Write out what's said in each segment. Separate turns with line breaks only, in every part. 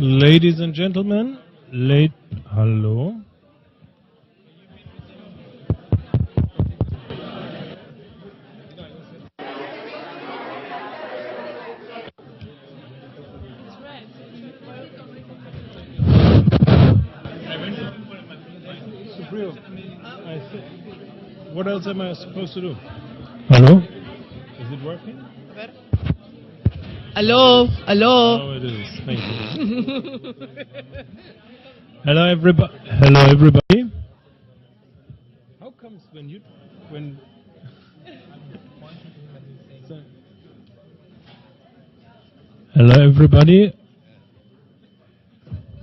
Ladies and gentlemen, hello. What else am I supposed to do? Hello? Is it working?
Hello, hello.
Oh, it is. Thank you. Hello, everybody. Hello, everybody. How comes when Hello, everybody.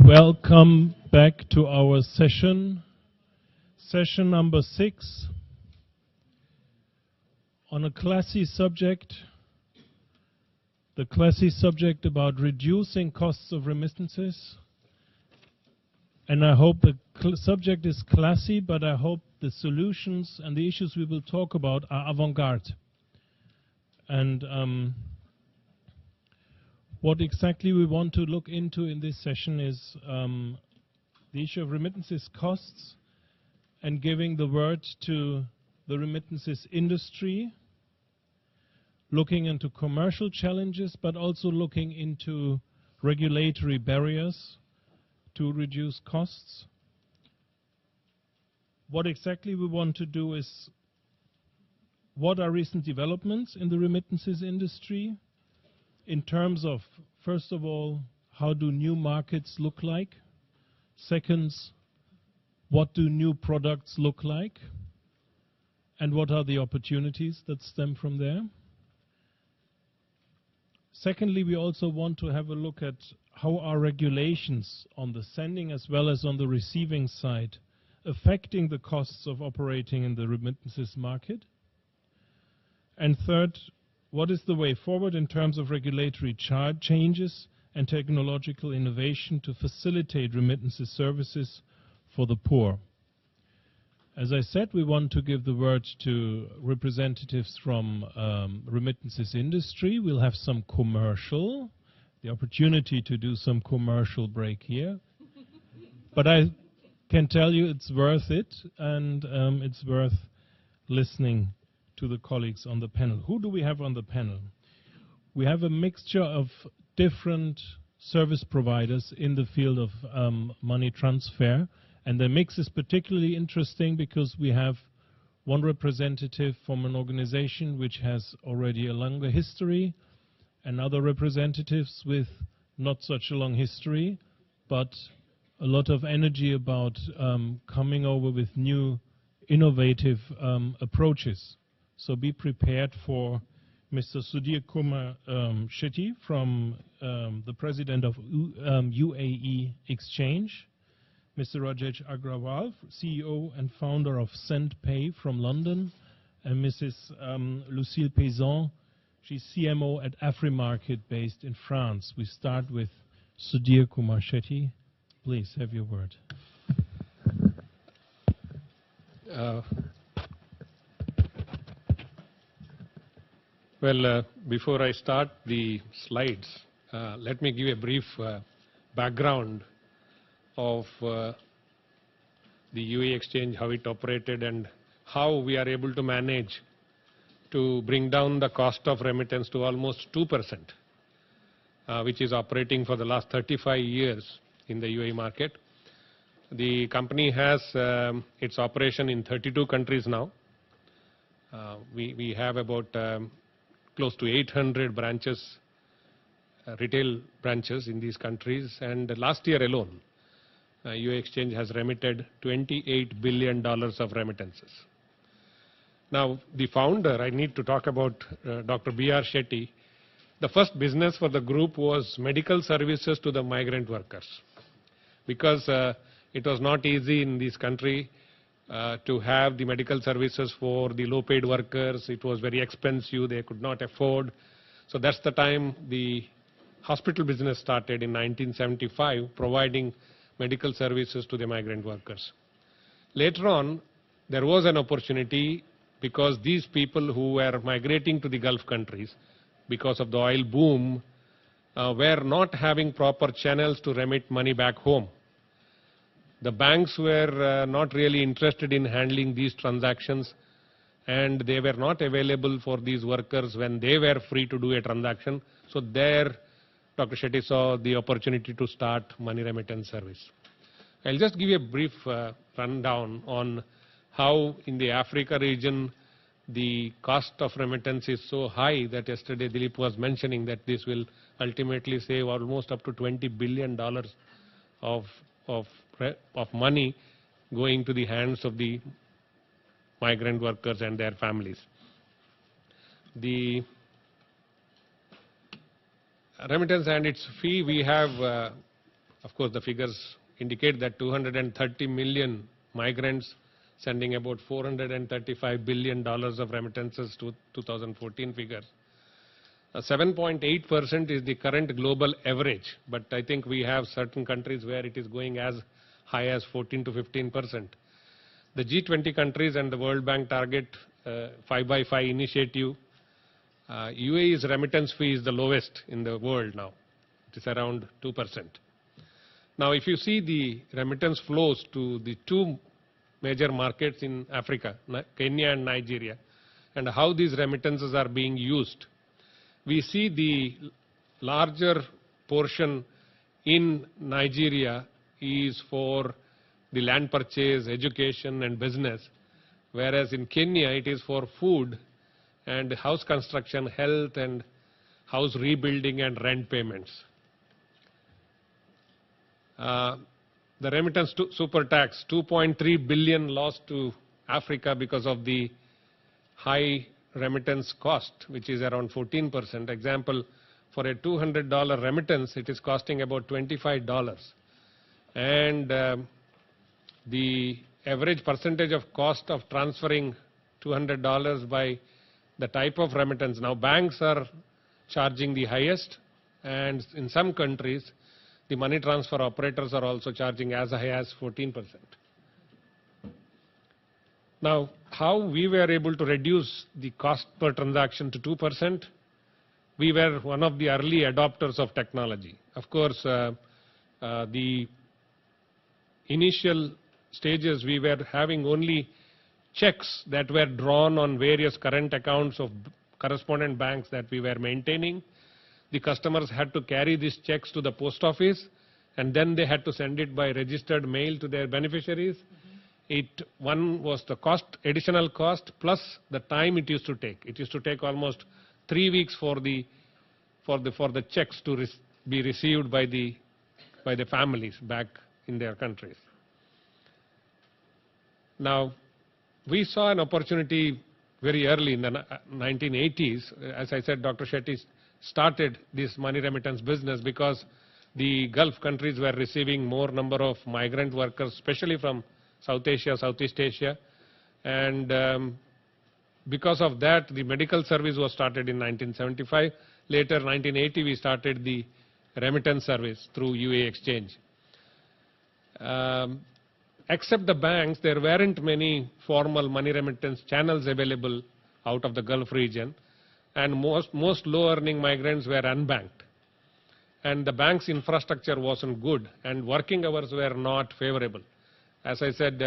Welcome back to our session number 6 on a classy subject. The classy subject about reducing costs of remittances. And I hope the subject is classy, but I hope the solutions and the issues we will talk about are avant-garde. And what exactly we want to look into in this session is the issue of remittances costs and giving the word to the remittances industry, looking into commercial challenges, but also looking into regulatory barriers to reduce costs. What exactly we want to do is, what are recent developments in the remittances industry in terms of, first of all, how do new markets look like? Second, what do new products look like? And what are the opportunities that stem from there? Secondly, we also want to have a look at how are regulations on the sending as well as on the receiving side affecting the costs of operating in the remittances market. And third, what is the way forward in terms of regulatory changes and technological innovation to facilitate remittances services for the poor? As I said, we want to give the word to representatives from remittances industry. We'll have some commercial, the opportunity to do some commercial break here. But I can tell you it's worth it, and it's worth listening to the colleagues on the panel. Who do we have on the panel? We have a mixture of different service providers in the field of money transfer. And the mix is particularly interesting because we have one representative from an organization which has already a longer history, and other representatives with not such a long history, but a lot of energy about coming over with new, innovative approaches. So be prepared for Mr. Sudhir Kumar Shetty, from the president of UAE Exchange. Mr. Rajesh Agrawal, CEO and founder of SendPay from London, and Mrs. Lucille Paysan, she's CMO at Afrimarket based in France. We start with Sudhir Kumar Shetty. Please have your word.
Before I start the slides, let me give a brief background of the UAE Exchange, how it operated and how we are able to manage to bring down the cost of remittance to almost 2%, which is operating for the last 35 years in the UAE market. The company has its operation in 32 countries now. We have about close to 800 branches, retail branches in these countries, and last year alone, UAE Exchange has remitted $28 billion of remittances. Now, the founder, I need to talk about Dr. B.R. Shetty. The first business for the group was medical services to the migrant workers, because it was not easy in this country to have the medical services for the low-paid workers. It was very expensive, they could not afford. So that's the time the hospital business started in 1975, providing medical services to the migrant workers. Later on, there was an opportunity because these people who were migrating to the Gulf countries because of the oil boom, were not having proper channels to remit money back home. The banks were not really interested in handling these transactions, and they were not available for these workers when they were free to do a transaction. So there, Dr. Shetty saw the opportunity to start money remittance service. I'll just give you a brief rundown on how in the Africa region the cost of remittance is so high that yesterday Dilip was mentioning that this will ultimately save almost up to $20 billion of money going to the hands of the migrant workers and their families. The remittance and its fee, we have, of course, the figures indicate that 230 million migrants sending about $435 billion of remittances to 2014 figures. 7.8% is the current global average, but I think we have certain countries where it is going as high as 14 to 15%. The G20 countries and the World Bank target 5x5 initiative, UAE's remittance fee is the lowest in the world now. It is around 2%. Now, if you see the remittance flows to the two major markets in Africa, Kenya and Nigeria, and how these remittances are being used, we see the larger portion in Nigeria is for the land purchase, education and business, whereas in Kenya it is for food and house construction, health and house rebuilding and rent payments. The remittance to super tax, 2.3 billion lost to Africa because of the high remittance cost, which is around 14%. Example, for a $200 remittance, it is costing about $25. And the average percentage of cost of transferring $200 by the type of remittance. Now, banks are charging the highest, and in some countries, the money transfer operators are also charging as high as 14%. Now, how we were able to reduce the cost per transaction to 2%? We were one of the early adopters of technology. Of course, the initial stages we were having only checks that were drawn on various current accounts of correspondent banks that we were maintaining. The customers had to carry these checks to the post office, and then they had to send it by registered mail to their beneficiaries. One was the cost, additional cost, plus the time it used to take. It used to take almost 3 weeks for the checks to be received by the families back in their countries. Now, we saw an opportunity very early in the 1980s. As I said, Dr. Shetty started this money remittance business because the Gulf countries were receiving more number of migrant workers, especially from South Asia, Southeast Asia. And because of that, the medical service was started in 1975. Later, 1980, we started the remittance service through UAE Exchange. Except the banks, there weren't many formal money remittance channels available out of the Gulf region, and most low-earning migrants were unbanked. And the bank's infrastructure wasn't good, and working hours were not favorable. As I said,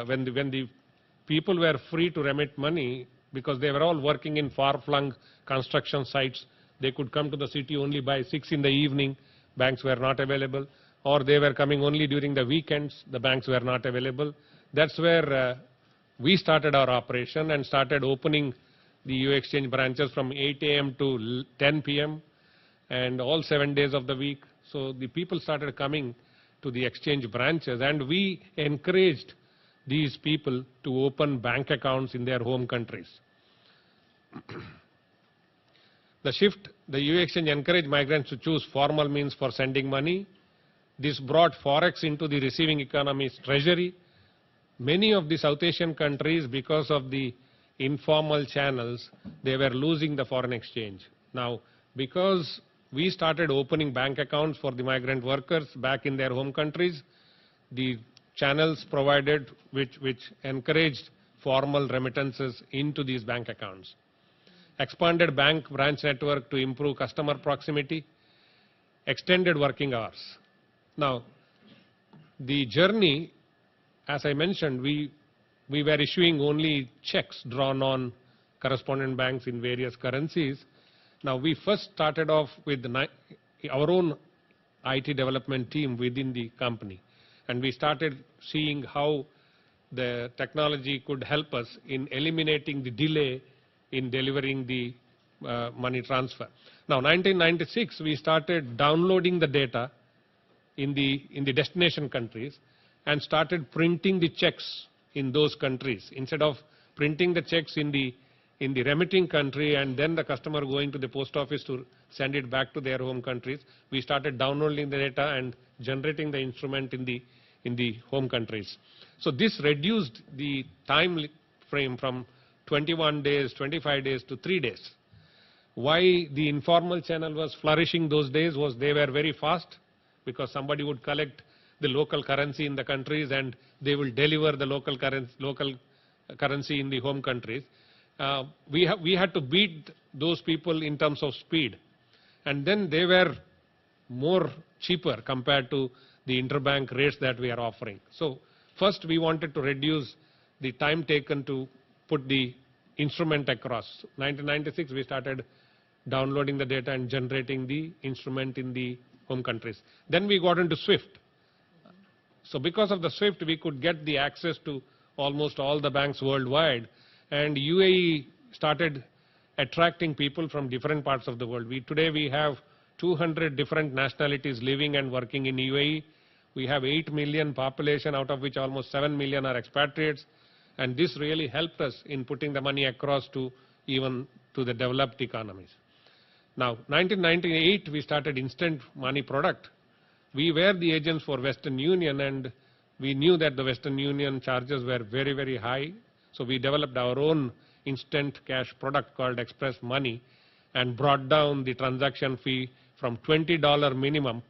when the people were free to remit money, because they were all working in far-flung construction sites, they could come to the city only by 6 in the evening, banks were not available, or they were coming only during the weekends, the banks were not available. That's where we started our operation and started opening the UAE Exchange branches from 8 a.m. to 10 p.m. and all 7 days of the week. So the people started coming to the exchange branches, and we encouraged these people to open bank accounts in their home countries. The shift, the UAE Exchange encouraged migrants to choose formal means for sending money. This brought forex into the receiving economy's treasury. Many of the South Asian countries, because of the informal channels, they were losing the foreign exchange. Now, because we started opening bank accounts for the migrant workers back in their home countries, the channels provided which encouraged formal remittances into these bank accounts. Expanded bank branch network to improve customer proximity. extended working hours. Now, the journey, as I mentioned, we were issuing only checks drawn on correspondent banks in various currencies. Now, we first started off with our own IT development team within the company, and we started seeing how the technology could help us in eliminating the delay in delivering the money transfer. Now, 1996, we started downloading the data in the destination countries and started printing the checks in those countries. Instead of printing the checks in the remitting country and then the customer going to the post office to send it back to their home countries, we started downloading the data and generating the instrument in the home countries. So this reduced the time frame from 21 days, 25 days to 3 days. Why the informal channel was flourishing those days was they were very fast, because somebody would collect the local currency in the countries and they will deliver the local currency in the home countries. We had to beat those people in terms of speed, and then they were more cheaper compared to the interbank rates that we are offering. So first we wanted to reduce the time taken to put the instrument across. 1996 we started downloading the data and generating the instrument in the home countries. Then we got into SWIFT. So because of the SWIFT, we could get the access to almost all the banks worldwide, and UAE started attracting people from different parts of the world. Today we have 200 different nationalities living and working in UAE. We have 8 million population, out of which almost 7 million are expatriates, and this really helped us in putting the money across to even to the developed economies. Now, 1998, we started instant money product. We were the agents for Western Union, and we knew that the Western Union charges were very, very high. So we developed our own instant cash product called Express Money and brought down the transaction fee from $20 minimum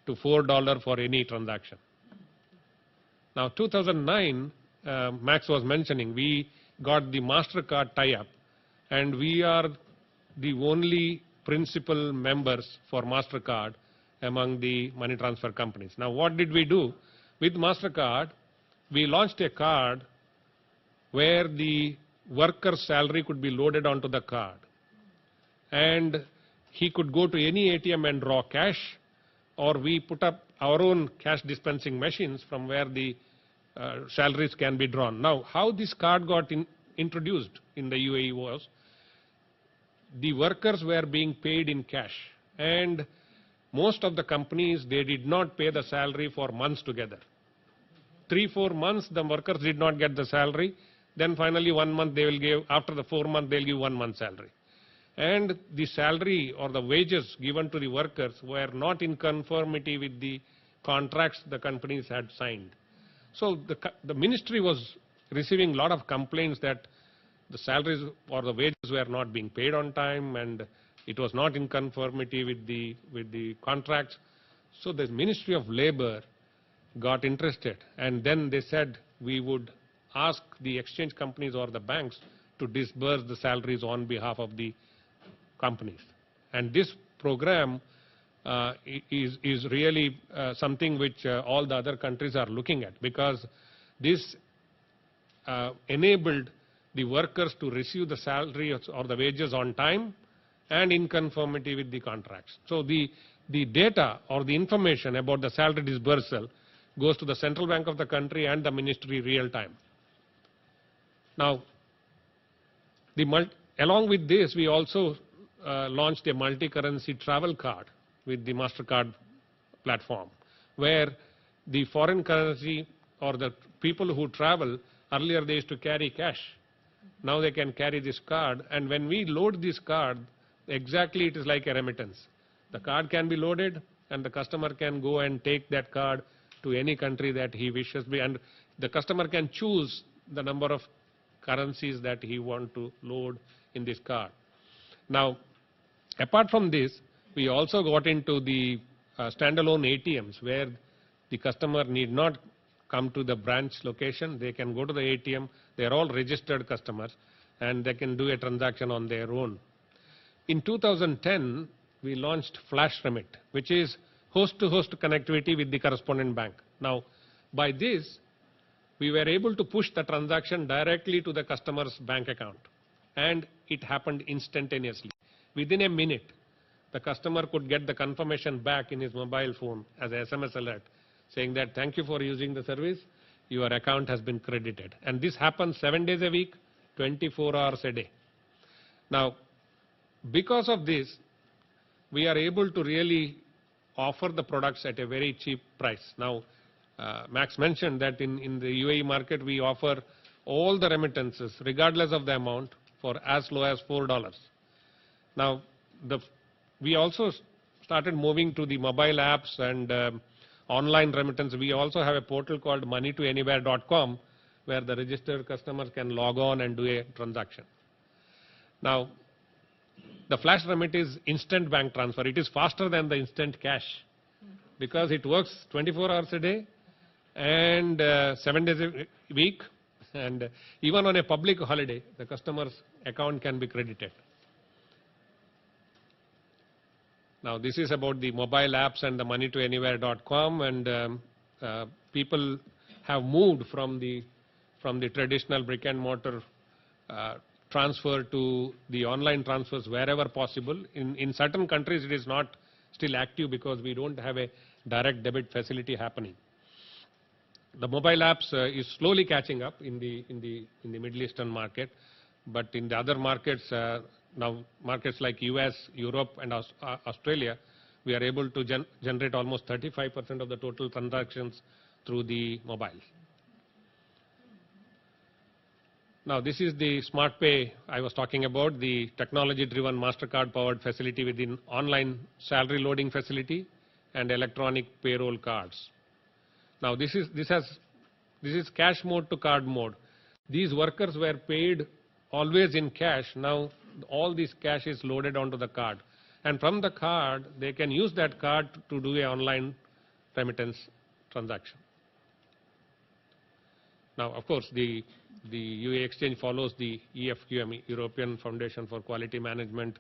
to $4 for any transaction. Now, 2009, Max was mentioning, we got the MasterCard tie-up, and we are the only principal members for MasterCard among the money transfer companies. Now, what did we do? With MasterCard, we launched a card where the worker's salary could be loaded onto the card, and he could go to any ATM and draw cash, or we put up our own cash dispensing machines from where the salaries can be drawn. Now, how this card got introduced in the UAE was, the workers were being paid in cash, and most of the companies, they did not pay the salary for months together. 3-4 months the workers did not get the salary, then finally 1 month they will give, after the 4 months they'll give 1 month salary. And the salary or the wages given to the workers were not in conformity with the contracts the companies had signed. So the ministry was receiving a lot of complaints that the salaries or the wages were not being paid on time, and it was not in conformity with the contracts. So the Ministry of Labor got interested, and then they said we would ask the exchange companies or the banks to disburse the salaries on behalf of the companies. And this program is really something which all the other countries are looking at, because this enabled the workers to receive the salary or the wages on time and in conformity with the contracts. So the data or the information about the salary disbursal goes to the central bank of the country and the ministry real time. Now, along with this, we also launched a multi-currency travel card with the MasterCard platform, where the foreign currency or the people who travel, earlier they used to carry cash. Now they can carry this card, and when we load this card, exactly it is like a remittance. The card can be loaded, and the customer can go and take that card to any country that he wishes, and the customer can choose the number of currencies that he wants to load in this card. Now, apart from this, we also got into the standalone ATMs, where the customer need not come to the branch location. They can go to the ATM. They are all registered customers, and they can do a transaction on their own. In 2010, we launched Flash Remit, which is host-to-host connectivity with the correspondent bank. Now, by this, we were able to push the transaction directly to the customer's bank account, and it happened instantaneously. Within a minute, the customer could get the confirmation back in his mobile phone as a SMS alert saying that thank you for using the service, your account has been credited. And this happens 7 days a week, 24 hours a day. Now, because of this, we are able to really offer the products at a very cheap price. Now, Max mentioned that in the UAE market, we offer all the remittances, regardless of the amount, for as low as $4. Now, we also started moving to the mobile apps and online remittance. We also have a portal called moneytoanywhere.com, where the registered customers can log on and do a transaction. Now, the flash remit is instant bank transfer. It is faster than the instant cash because it works 24 hours a day and 7 days a week, and even on a public holiday, the customer's account can be credited. Now, this is about the mobile apps and the moneytoanywhere.com, and people have moved from the traditional brick and mortar transfer to the online transfers wherever possible. In certain countries, it is not still active because we don't have a direct debit facility happening. The mobile apps is slowly catching up in the Middle Eastern market, but in the other markets, now markets like US, Europe, and Australia, we are able to generate almost 35% of the total transactions through the mobile. Now, this is the Smart Pay I was talking about, the technology-driven MasterCard-powered facility within online salary loading facility and electronic payroll cards. Now, this is cash mode to card mode. These workers were paid always in cash. Now, all this cash is loaded onto the card, and from the card, they can use that card to do an online remittance transaction. Now, of course, the UAE Exchange follows the EFQM, European Foundation for Quality Management,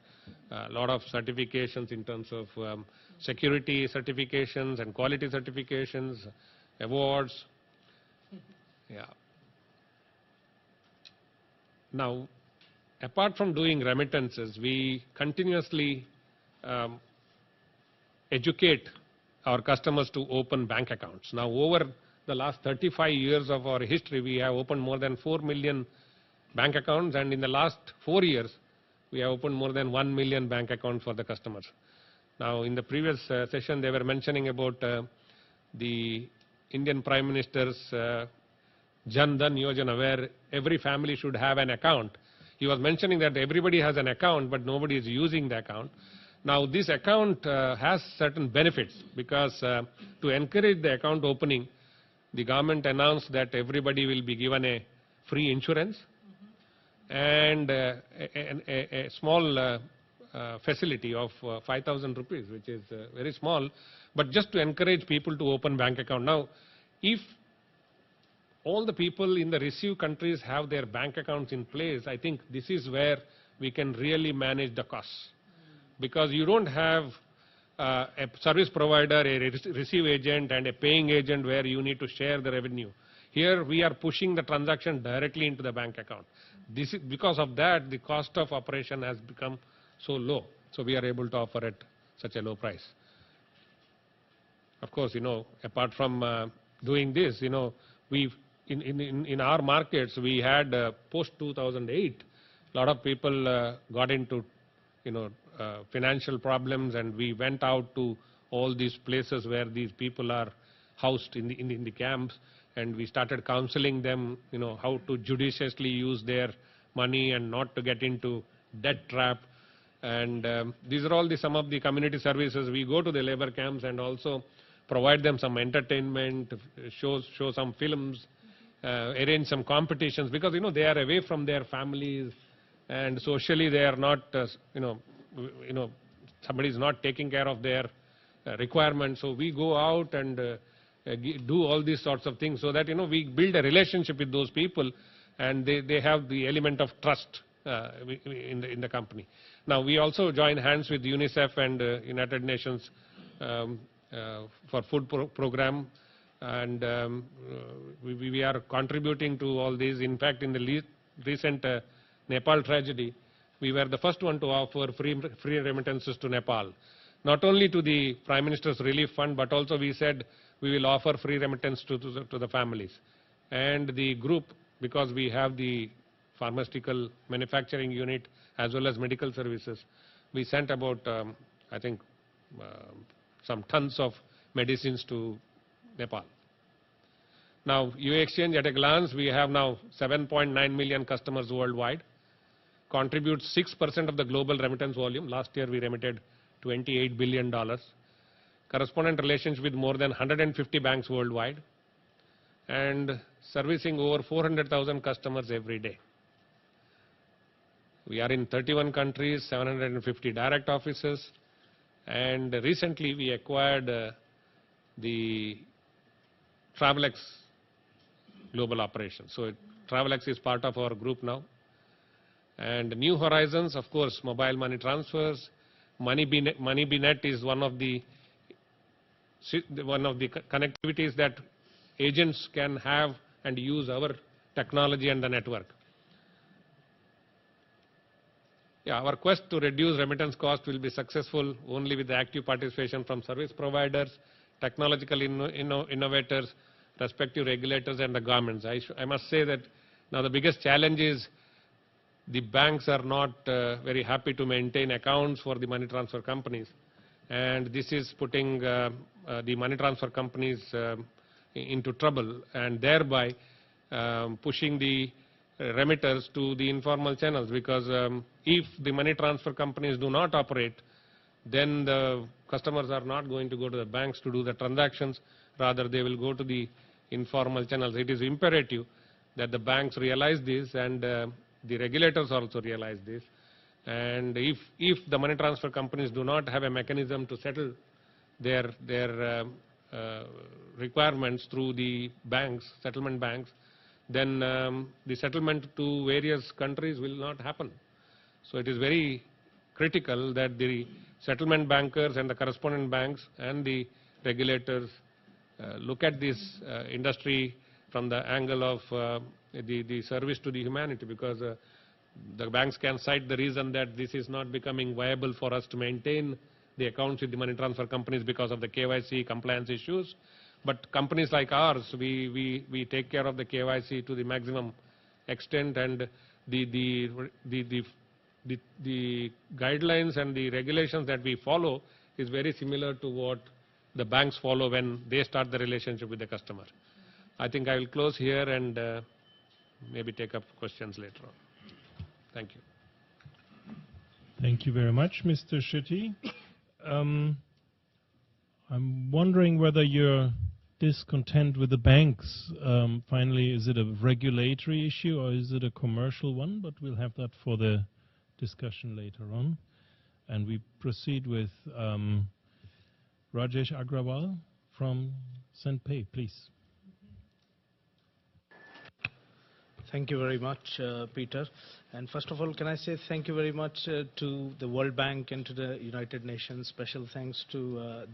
a lot of certifications in terms of security certifications and quality certifications, awards. Yeah. Now, apart from doing remittances, we continuously educate our customers to open bank accounts. Now, over the last 35 years of our history, we have opened more than 4 million bank accounts, and in the last 4 years, we have opened more than 1 million bank accounts for the customers. Now, in the previous session, they were mentioning about the Indian Prime Minister's Jan Dhan Yojana, where every family should have an account. He was mentioning that everybody has an account, but nobody is using the account. Now, this account has certain benefits because to encourage the account opening, the government announced that everybody will be given a free insurance and a small facility of 5,000 rupees, which is very small, but just to encourage people to open bank account. Now, if all the people in the receive countries have their bank accounts in place, I think this is where we can really manage the costs. Because you don't have a service provider, a receive agent, and a paying agent where you need to share the revenue. Here we are pushing the transaction directly into the bank account. This is, because of that, the cost of operation has become so low. So we are able to offer at such a low price. Of course, apart from doing this, we've in our markets, we had post 2008, a lot of people got into, financial problems, and we went out to all these places where these people are housed in the camps, and we started counseling them, how to judiciously use their money and not to get into debt trap. And these are all some of the community services. We go to the labor camps and also provide them some entertainment, show some films, arrange some competitions, because they are away from their families, and socially they are not, somebody is not taking care of their requirements. So we go out and do all these sorts of things so that we build a relationship with those people, and they have the element of trust in the company. Now, we also join hands with UNICEF and United Nations for food program, and we are contributing to all these. In fact, in the recent Nepal tragedy, we were the first one to offer free remittances to Nepal. Not only to the Prime Minister's Relief Fund, but also we said we will offer free remittance to the families. And the group, because we have the pharmaceutical manufacturing unit as well as medical services, we sent about, I think, some tons of medicines to Nepal. Now, UAE Exchange, at a glance, we have now 7.9 million customers worldwide, contributes 6% of the global remittance volume. Last year, we remitted $28 billion. Correspondent relations with more than 150 banks worldwide, and servicing over 400,000 customers every day. We are in 31 countries, 750 direct offices, and recently we acquired the Travelex global operation. So Travelex is part of our group now. And new horizons, of course, mobile money transfers. MoneyBeNet is one of the connectivities that agents can have and use our technology and the network. Yeah, our quest to reduce remittance cost will be successful only with the active participation from service providers, technological innovators, respective regulators and the governments. I must say that now the biggest challenge is the banks are not very happy to maintain accounts for the money transfer companies, and this is putting the money transfer companies into trouble, and thereby pushing the remitters to the informal channels, because if the money transfer companies do not operate, then the customers are not going to go to the banks to do the transactions, rather they will go to the informal channels. It is imperative that the banks realize this, and the regulators also realize this. And if the money transfer companies do not have a mechanism to settle their requirements through the banks, settlement banks, then the settlement to various countries will not happen. So it is very critical that the settlement bankers and the correspondent banks and the regulators look at this industry from the angle of the service to the humanity, because the banks can cite the reason that this is not becoming viable for us to maintain the accounts with the money transfer companies because of the KYC compliance issues. But companies like ours, we take care of the KYC to the maximum extent, and the guidelines and the regulations that we follow is very similar to what the banks follow when they start the relationship with the customer. I think I will close here and maybe take up questions later on. Thank you.
Thank you very much, Mr. Shetty. I'm wondering whether you're discontent with the banks. Finally, is it a regulatory issue or is it a commercial one? But we'll have that for the discussion later on. And we proceed with Rajesh Agrawal from SendPay, please.
Thank you very much, Peter. And first of all, can I say thank you very much to the World Bank and to the United Nations. Special thanks to